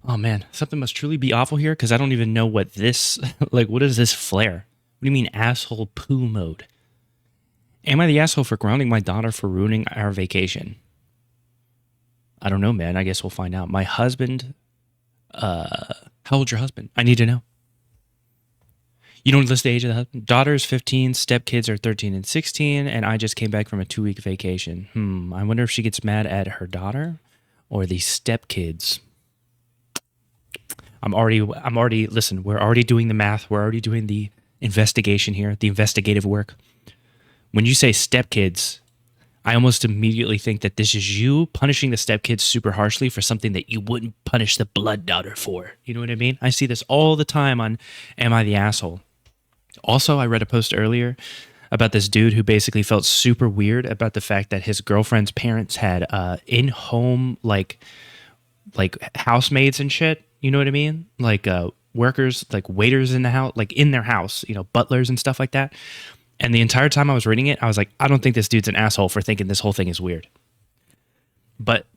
Oh man, something must truly be awful here because I don't even know what this, like, what is this flare? What do you mean, asshole poo mode? Am I the asshole for grounding my daughter for ruining our vacation? I don't know, man. I guess we'll find out. My husband, how old's your husband? I need to know. You don't list the age of the husband? Daughter's 15, stepkids are 13 and 16, and I just came back from a 2-week vacation. I wonder if she gets mad at her daughter or the stepkids. Listen, we're already doing the math. We're already doing the investigation here, the investigative work. When you say stepkids, I almost immediately think that this is you punishing the stepkids super harshly for something that you wouldn't punish the blood daughter for. You know what I mean? I see this all the time on Am I the Asshole? Also, I read a post earlier about this dude who basically felt super weird about the fact that his girlfriend's parents had in-home like housemaids and shit. You know what I mean? Like workers, like waiters in the house, like in their house, butlers and stuff like that. And the entire time I was reading it, I was like, I don't think this dude's an asshole for thinking this whole thing is weird. But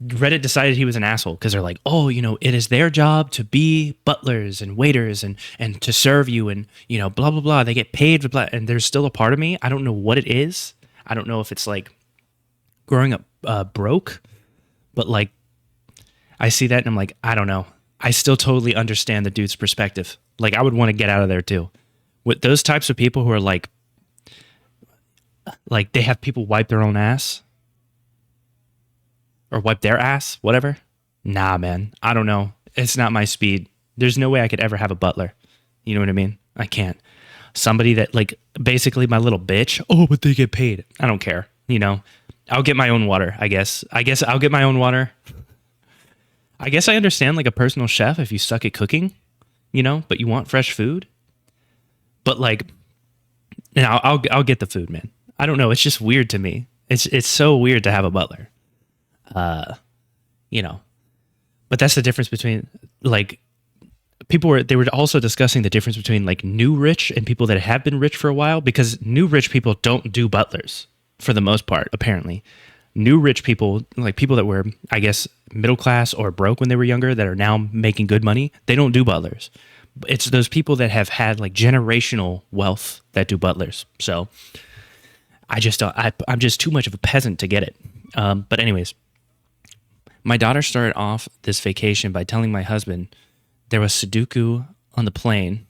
Reddit decided he was an asshole because they're like, oh, it is their job to be butlers and waiters and to serve you and, blah, blah, blah. They get paid, blah, blah. And there's still a part of me. I don't know what it is. I don't know if it's like growing up broke, but like I see that and I'm like, I don't know. I still totally understand the dude's perspective. Like I would want to get out of there too. With those types of people who are like they have people wipe their own ass or wipe their ass, whatever. Nah, man. I don't know. It's not my speed. There's no way I could ever have a butler. You know what I mean? I can't. Somebody that like basically my little bitch. Oh, but they get paid. I don't care. I'll get my own water, I guess. I'll get my own water. I guess I understand like a personal chef if you suck at cooking, but you want fresh food. But like, I'll get the food, man. I don't know. It's just weird to me. It's so weird to have a butler. But that's the difference between like they were also discussing the difference between like new rich and people that have been rich for a while, because new rich people don't do butlers for the most part, apparently. New rich people, like people that were, I guess, middle class or broke when they were younger that are now making good money, they don't do butlers. It's those people that have had like generational wealth that do butlers. So I just don't, I'm just too much of a peasant to get it. But anyways, my daughter started off this vacation by telling my husband there was Sudoku on the plane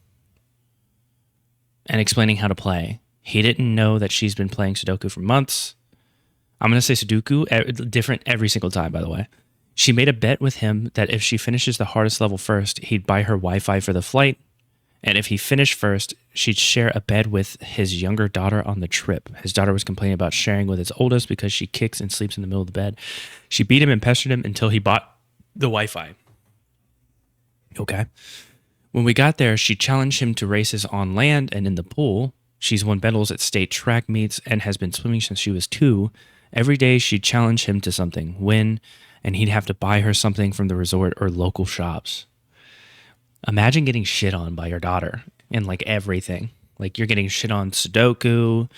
and explaining how to play. He didn't know that she's been playing Sudoku for months. I'm going to say Sudoku, different every single time, by the way. She made a bet with him that if she finishes the hardest level first, he'd buy her Wi-Fi for the flight. And if he finished first, she'd share a bed with his younger daughter on the trip. His daughter was complaining about sharing with his oldest because she kicks and sleeps in the middle of the bed. She beat him and pestered him until he bought the Wi-Fi. Okay. When we got there, she challenged him to races on land and in the pool. She's won medals at state track meets and has been swimming since she was 2. Every day she'd challenge him to something, win, and he'd have to buy her something from the resort or local shops. Imagine getting shit on by your daughter and like everything. Like you're getting shit on Sudoku.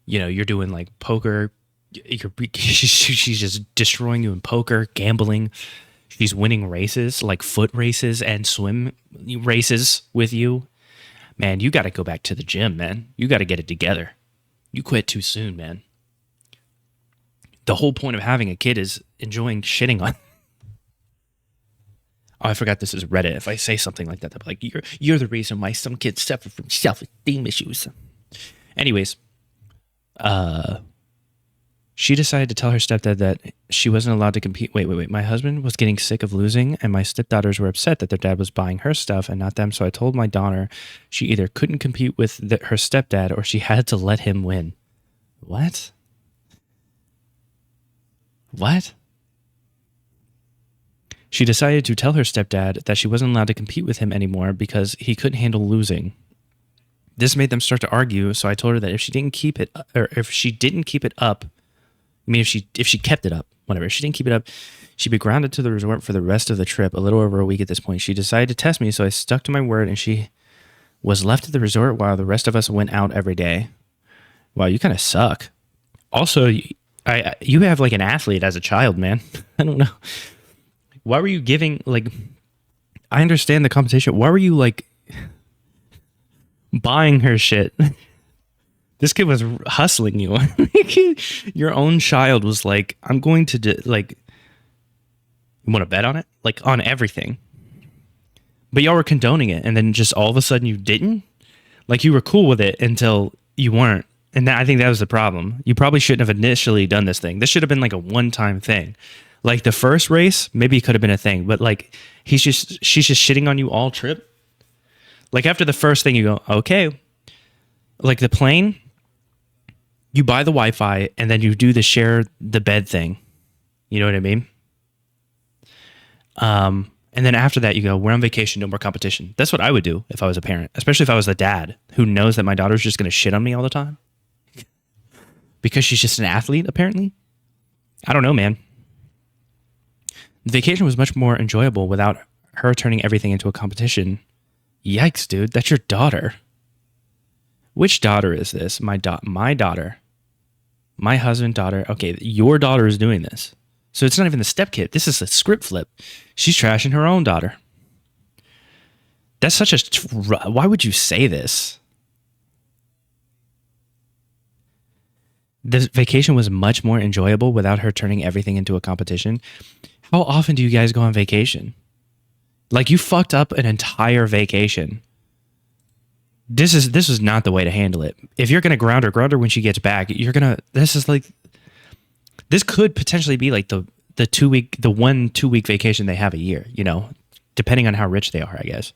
You're doing like poker. She's just destroying you in poker, gambling. She's winning races, like foot races and swim races with you. Man, you got to go back to the gym, man. You got to get it together. You quit too soon, man. The whole point of having a kid is enjoying shitting on. Oh, I forgot this is Reddit. If I say something like that, they'll be like, you're the reason why some kids suffer from self-esteem issues. Anyways, she decided to tell her stepdad that she wasn't allowed to compete. Wait. My husband was getting sick of losing, and my stepdaughters were upset that their dad was buying her stuff and not them. So I told my daughter she either couldn't compete with her stepdad or she had to let him win. What? She decided to tell her stepdad that she wasn't allowed to compete with him anymore because he couldn't handle losing. This made them start to argue, so I told her that if she didn't keep it up, if she kept it up, whatever, if she didn't keep it up, she'd be grounded to the resort for the rest of the trip, a little over a week at this point. She decided to test me, so I stuck to my word, and she was left at the resort while the rest of us went out every day. Wow, you kind of suck. Also, you have like an athlete as a child, man. I don't know. Why were you giving, like, I understand the competition. Why were you, like, buying her shit? This kid was hustling you. Your own child was like, I'm going to, like, you want to bet on it? Like, on everything. But y'all were condoning it, and then just all of a sudden you didn't? Like, you were cool with it until you weren't. And I think that was the problem. You probably shouldn't have initially done this thing. This should have been like a one-time thing. Like the first race, maybe it could have been a thing, but like she's just shitting on you all trip. Like after the first thing, you go, okay. Like the plane, you buy the Wi-Fi and then you do the share the bed thing. You know what I mean? And then after that, you go, we're on vacation, no more competition. That's what I would do if I was a parent, especially if I was the dad who knows that my daughter's just going to shit on me all the time. Because she's just an athlete, apparently. I don't know, man. The vacation was much more enjoyable without her turning everything into a competition. Yikes, dude. That's your daughter. Which daughter is this? My daughter. My husband, daughter. Okay, your daughter is doing this. So it's not even the stepkid. This is a script flip. She's trashing her own daughter. That's such a... Why would you say this? The vacation was much more enjoyable without her turning everything into a competition. How often do you guys go on vacation? Like, you fucked up an entire vacation. This is not the way to handle it. If you're going to ground her when she gets back. This could potentially be like the 1 2-week vacation they have a year, you know, depending on how rich they are, I guess.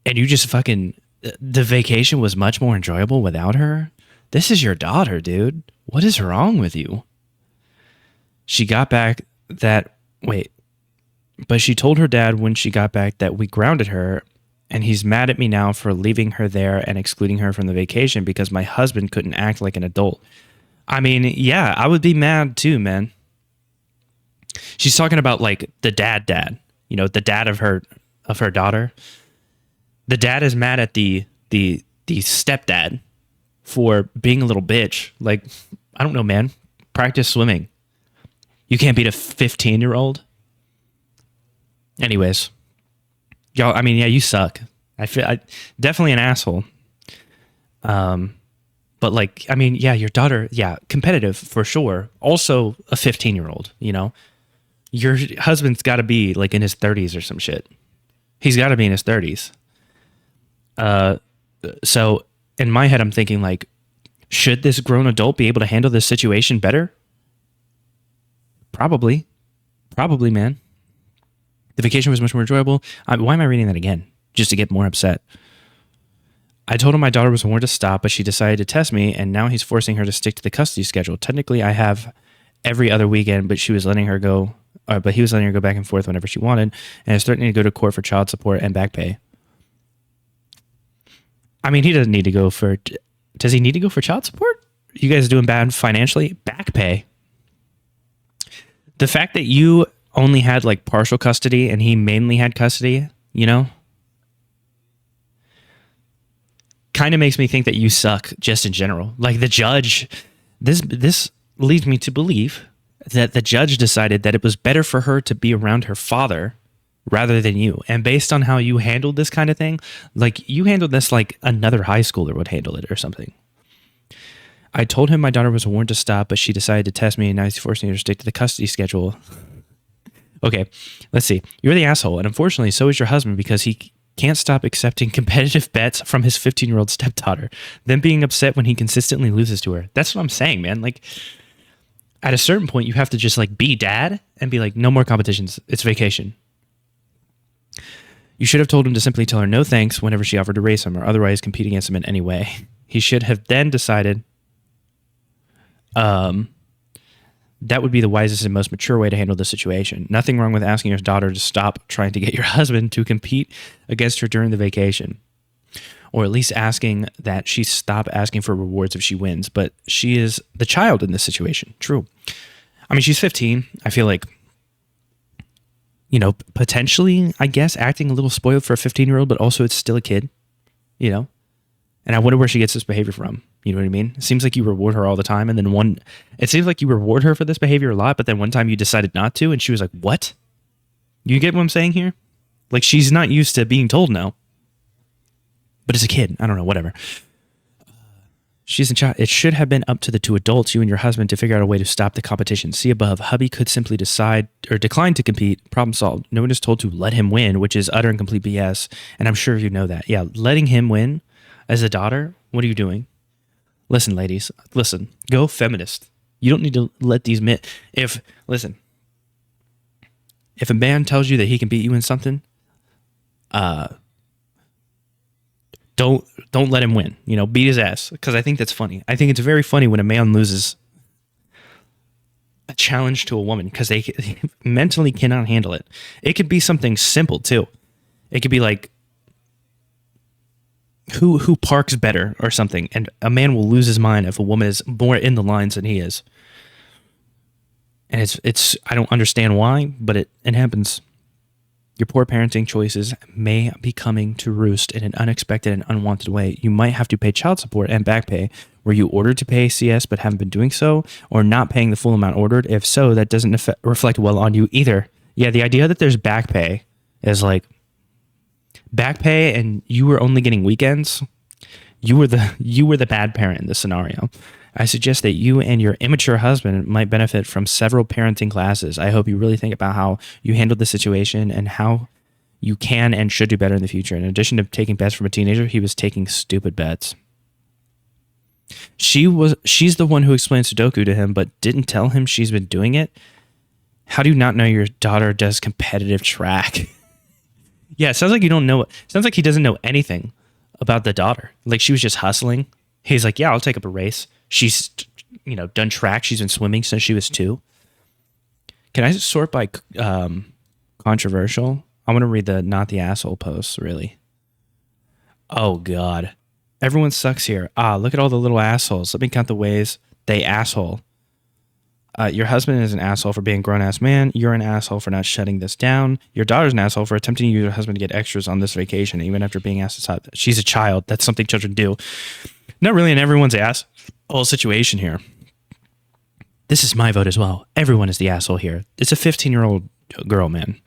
And you just fucking... The vacation was much more enjoyable without her? This is your daughter, dude. What is wrong with you? She got back that... Wait. But she told her dad when she got back that we grounded her, and he's mad at me now for leaving her there and excluding her from the vacation because my husband couldn't act like an adult. I mean, yeah, I would be mad too, man. She's talking about, like, the dad. You know, the dad of her daughter. The dad is mad at the stepdad for being a little bitch. Like, I don't know, man. Practice swimming. You can't beat a 15-year-old. Anyways, y'all. I mean, yeah, you suck. I definitely an asshole. But like, I mean, yeah, your daughter, yeah, competitive for sure. Also, a 15-year-old. You know, your husband's got to be like in his 30s or some shit. He's got to be in his 30s. So in my head, I'm thinking like, should this grown adult be able to handle this situation better? Probably, man. The vacation was much more enjoyable. Why am I reading that again? Just to get more upset. I told him my daughter was warned to stop, but she decided to test me, and now he's forcing her to stick to the custody schedule. Technically, I have every other weekend, but he was letting her go back and forth whenever she wanted, and is threatening to go to court for child support and back pay. I mean, he doesn't need to go for... Does he need to go for child support? You guys doing bad financially? Back pay. The fact that you only had like partial custody and he mainly had custody, you know, kind of makes me think that you suck just in general. Like the judge, this leads me to believe that the judge decided that it was better for her to be around her father rather than you. And based on how you handled this kind of thing, like you handled this like another high schooler would handle it or something. I told him my daughter was warned to stop, but she decided to test me, and now he's forcing her to stick to the custody schedule. Okay, let's see. You're the asshole, and unfortunately, so is your husband because he can't stop accepting competitive bets from his 15-year-old stepdaughter, then being upset when he consistently loses to her. That's what I'm saying, man. Like, at a certain point, you have to just like be dad and be like, no more competitions. It's vacation. You should have told him to simply tell her no thanks whenever she offered to race him or otherwise compete against him in any way. He should have then decided that would be the wisest and most mature way to handle the situation. Nothing wrong with asking your daughter to stop trying to get your husband to compete against her during the vacation. Or at least asking that she stop asking for rewards if she wins. But she is the child in this situation. True. I mean, she's 15. I feel like, you know, potentially, I guess, acting a little spoiled for a 15-year-old, but also it's still a kid, you know? And I wonder where she gets this behavior from. You know what I mean? It seems like you reward her all the time. And then it seems like you reward her for this behavior a lot, but then one time you decided not to. And she was like, what? You get what I'm saying here? Like, she's not used to being told no. But as a kid, I don't know, whatever. She's in charge. It should have been up to the two adults, you and your husband, to figure out a way to stop the competition. See above. Hubby could simply decide or decline to compete. Problem solved. No one is told to let him win, which is utter and complete BS. And I'm sure you know that. Yeah, letting him win as a daughter. What are you doing? Listen, ladies. Listen. Go feminist. You don't need to let these men. If a man tells you that he can beat you in something, don't let him win. You know, beat his ass. Because I think that's funny. I think it's very funny when a man loses a challenge to a woman because they mentally cannot handle it. It could be something simple too. It could be like who parks better or something, and a man will lose his mind if a woman is more in the lines than he is. And it's I don't understand why, but it happens. Your poor parenting choices may be coming to roost in an unexpected and unwanted way. You might have to pay child support and back pay. Were you ordered to pay CS but haven't been doing so, or not paying the full amount ordered? If so, that doesn't reflect well on you either. Yeah, the idea that there's back pay is like back pay and you were only getting weekends. You were the bad parent in this scenario. I suggest that you and your immature husband might benefit from several parenting classes. I hope you really think about how you handled the situation and how you can and should do better in the future. In addition to taking bets from a teenager, he was taking stupid bets. She's the one who explained Sudoku to him, but didn't tell him she's been doing it. How do you not know your daughter does competitive track? Yeah, it sounds like you don't know. It sounds like he doesn't know anything about the daughter. Like she was just hustling. He's like, yeah, I'll take up a race. She's, done track. She's been swimming since she was 2. Can I sort by controversial? I want to read the not the asshole posts, really. Oh, God. Everyone sucks here. Look at all the little assholes. Let me count the ways they asshole. Your husband is an asshole for being a grown-ass man. You're an asshole for not shutting this down. Your daughter's an asshole for attempting to use your husband to get extras on this vacation, even after being asked to stop. She's a child. That's something children do. Not really in everyone's asshole situation here. This is my vote as well. Everyone is the asshole here. It's a 15-year-old girl, man.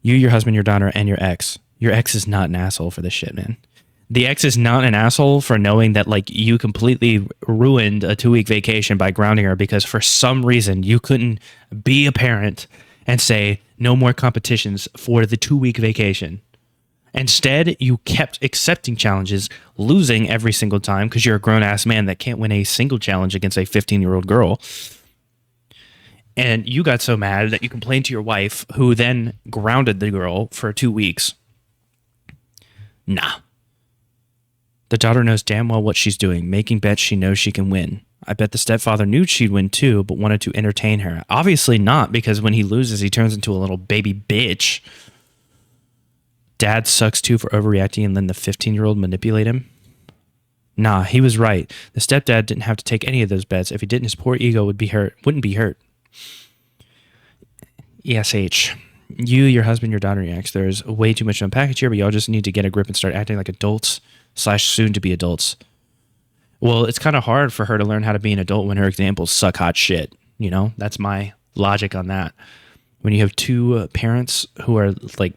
You, your husband, your daughter, and your ex. Your ex is not an asshole for this shit, man. The ex is not an asshole for knowing that, like, you completely ruined a 2-week vacation by grounding her because for some reason you couldn't be a parent and say no more competitions for the 2-week vacation. Instead, you kept accepting challenges, losing every single time because you're a grown-ass man that can't win a single challenge against a 15-year-old girl. And you got so mad that you complained to your wife, who then grounded the girl for 2 weeks. Nah. The daughter knows damn well what she's doing, making bets she knows she can win. I bet the stepfather knew she'd win too, but wanted to entertain her. Obviously not, because when he loses, he turns into a little baby bitch. Dad sucks too for overreacting and letting the 15-year-old manipulate him. Nah, he was right. The stepdad didn't have to take any of those bets. If he didn't, his poor ego wouldn't be hurt. ESH. You, your husband, your daughter, your ex. There's way too much to unpackage here, but y'all just need to get a grip and start acting like adults / soon to be adults. Well, it's kind of hard for her to learn how to be an adult when her examples suck hot shit. That's my logic on that. When you have two parents who are like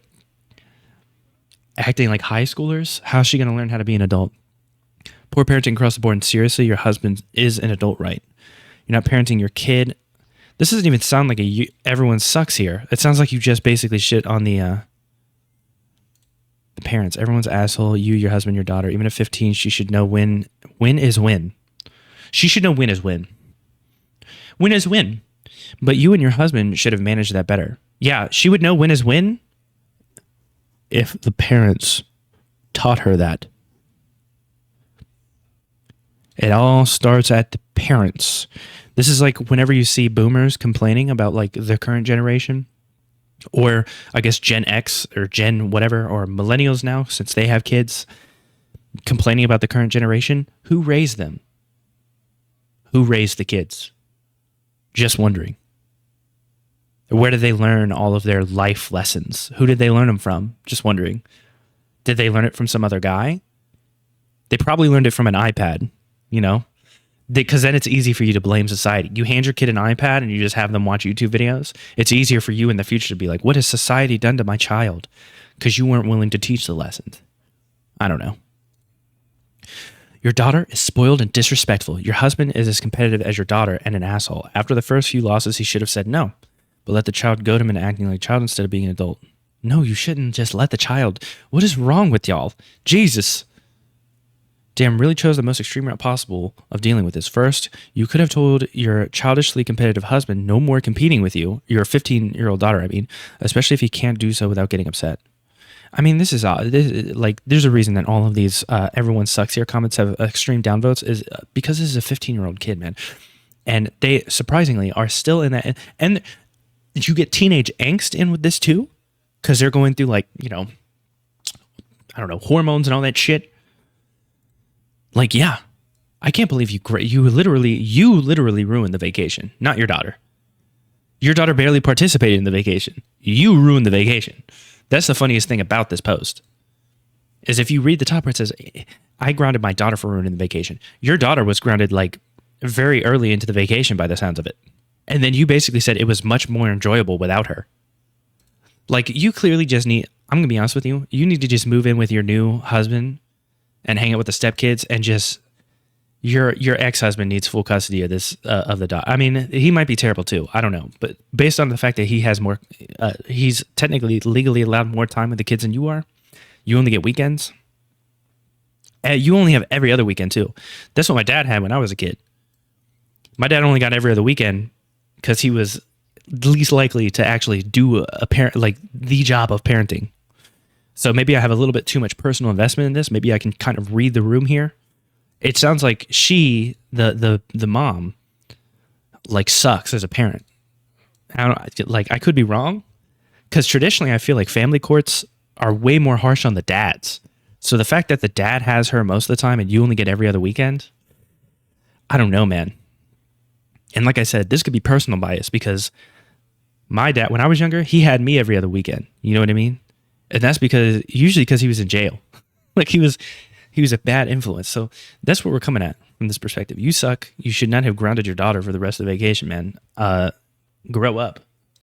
acting like high schoolers, how's she going to learn how to be an adult? Poor parenting across the board. And seriously, your husband is an adult, right? You're not parenting your kid. This doesn't even sound like everyone sucks here. It sounds like you just basically shit on the parents. Everyone's asshole. You, your husband, your daughter. Even at 15, she should know win is win. She should know win is win. Win is win. But you and your husband should have managed that better. Yeah, she would know win is win if the parents taught her that. It all starts at the parents. This is like whenever you see boomers complaining about like the current generation, or I guess Gen X or Gen whatever, or millennials now, since they have kids, complaining about the current generation. Who raised them? Who raised the kids? Just wondering. Where did they learn all of their life lessons? Who did they learn them from? Just wondering. Did they learn it from some other guy? They probably learned it from an iPad, you know, because then it's easy for you to blame society. You hand your kid an iPad and you just have them watch YouTube videos. It's easier for you in the future to be like, what has society done to my child? Because you weren't willing to teach the lessons. I don't know. Your daughter is spoiled and disrespectful. Your husband is as competitive as your daughter and an asshole. After the first few losses, he should have said no, but let the child goad him into acting like a child instead of being an adult. No, you shouldn't just let the child. What is wrong with y'all? Jesus. Damn, really chose the most extreme route possible of dealing with this. First, you could have told your childishly competitive husband no more competing with you, your 15-year-old daughter, I mean, especially if he can't do so without getting upset. I mean, this is like, there's a reason that all of these everyone sucks here comments have extreme downvotes is because this is a 15-year-old kid, man. And they surprisingly are still in that. And you get teenage angst in with this too, because they're going through like, you know, I don't know, hormones and all that shit. Like, yeah, I can't believe you literally ruined the vacation, not your daughter. Your daughter barely participated in the vacation. You ruined the vacation. That's the funniest thing about this post. Is if you read the top where it says, I grounded my daughter for ruining the vacation. Your daughter was grounded like very early into the vacation by the sounds of it. And then you basically said it was much more enjoyable without her. Like, you clearly just need, I'm going to be honest with you, you need to just move in with your new husband and hang out with the stepkids and just, your ex-husband needs full custody of this, of the dog. I mean, he might be terrible too. I don't know. But based on the fact that he has more, he's technically legally allowed more time with the kids than you are. You only get weekends. You only have every other weekend too. That's what my dad had when I was a kid. My dad only got every other weekend because he was least likely to actually do a parent, like the job of parenting. So maybe I have a little bit too much personal investment in this. Maybe I can kind of read the room here. It sounds like she, the mom, like sucks as a parent. I could be wrong, because traditionally I feel like family courts are way more harsh on the dads. So the fact that the dad has her most of the time and you only get every other weekend, I don't know, man. And like I said, this could be personal bias because my dad, when I was younger, he had me every other weekend. You know what I mean? And that's usually because he was in jail. Like he was a bad influence. So that's what we're coming at from this perspective. You suck. You should not have grounded your daughter for the rest of the vacation, man. Grow up.